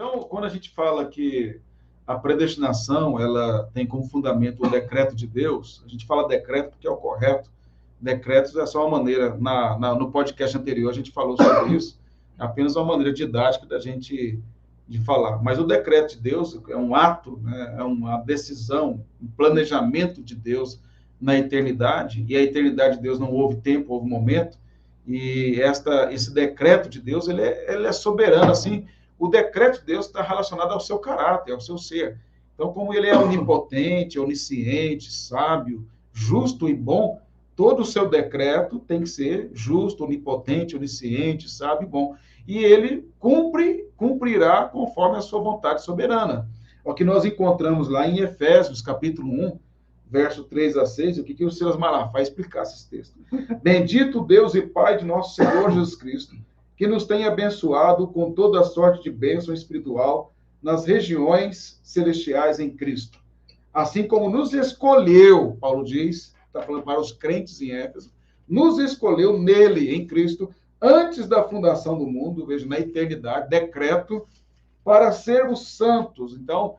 Então, quando a gente fala que a predestinação, ela tem como fundamento o decreto de Deus, a gente fala decreto porque é o correto. Decretos é só uma maneira, no podcast anterior a gente falou sobre isso, é apenas uma maneira didática da gente de falar. Mas o decreto de Deus é um ato, né? É uma decisão, um planejamento de Deus na eternidade, e a eternidade de Deus não houve tempo, houve momento, e esse decreto de Deus, ele é soberano, assim, o decreto de Deus está relacionado ao seu caráter, ao seu ser. Então, como ele é onipotente, onisciente, sábio, justo e bom, todo o seu decreto tem que ser justo, onipotente, onisciente, sábio e bom. E ele cumprirá conforme a sua vontade soberana. É o que nós encontramos lá em Efésios, capítulo 1, verso 3 a 6, o que o Silas Malafaia explicasse esse texto. Bendito Deus e Pai de nosso Senhor Jesus Cristo, que nos tem abençoado com toda a sorte de bênção espiritual nas regiões celestiais em Cristo. Assim como nos escolheu, Paulo diz, está falando para os crentes em Éfeso, nos escolheu nele, em Cristo, antes da fundação do mundo, veja, na eternidade, decreto, para sermos santos. Então,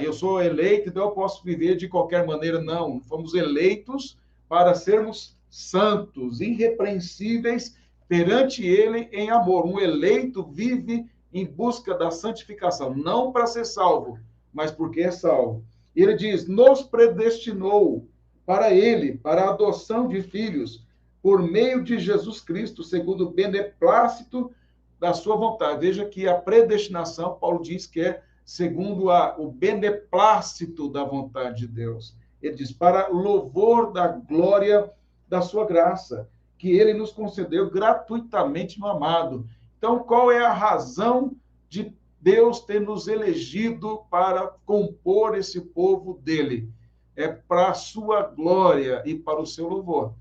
eu sou eleito, então eu posso viver de qualquer maneira. Não, fomos eleitos para sermos santos, irrepreensíveis perante ele em amor. Um eleito vive em busca da santificação, não para ser salvo, mas porque é salvo. Ele diz, nos predestinou para ele, para a adoção de filhos, por meio de Jesus Cristo, segundo o beneplácito da sua vontade. Veja que a predestinação, Paulo diz que é segundo o beneplácito da vontade de Deus. Ele diz, para louvor da glória da sua graça, que ele nos concedeu gratuitamente no amado. Então, qual é a razão de Deus ter nos elegido para compor esse povo dele? É para a sua glória e para o seu louvor.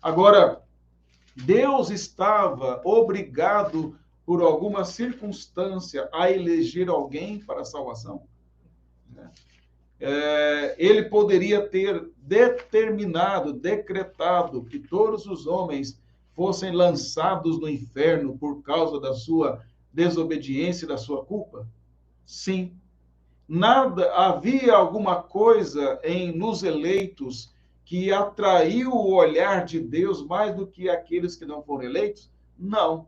Agora, Deus estava obrigado, por alguma circunstância, a eleger alguém para a salvação? Ele poderia ter determinado, decretado que todos os homens fossem lançados no inferno por causa da sua desobediência e da sua culpa? Sim. Havia alguma coisa nos eleitos que atraiu o olhar de Deus mais do que aqueles que não foram eleitos? Não.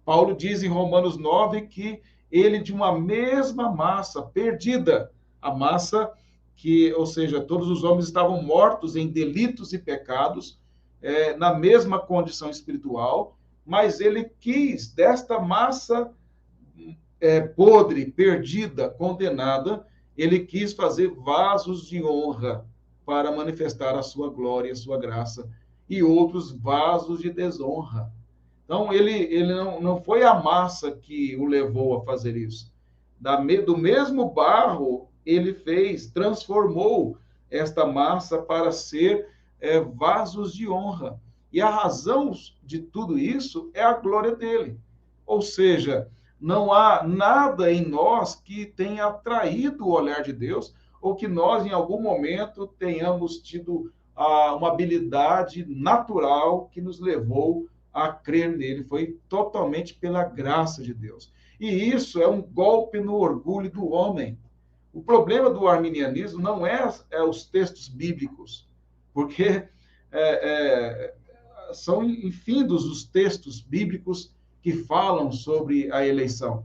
Paulo diz em Romanos 9 que ele, de uma mesma massa perdida, a massa ou seja, todos os homens estavam mortos em delitos e pecados, na mesma condição espiritual, mas ele quis, desta massa podre, perdida, condenada, ele quis fazer vasos de honra para manifestar a sua glória, a sua graça, e outros vasos de desonra. Então, ele não foi a massa que o levou a fazer isso. Do mesmo barro, ele transformou esta massa para ser vasos de honra. E a razão de tudo isso é a glória dele. Ou seja, não há nada em nós que tenha atraído o olhar de Deus, ou que nós, em algum momento, tenhamos tido uma habilidade natural que nos levou a crer nele. Foi totalmente pela graça de Deus. E isso é um golpe no orgulho do homem. O problema do arminianismo não é os textos bíblicos, porque são infindos os textos bíblicos que falam sobre a eleição.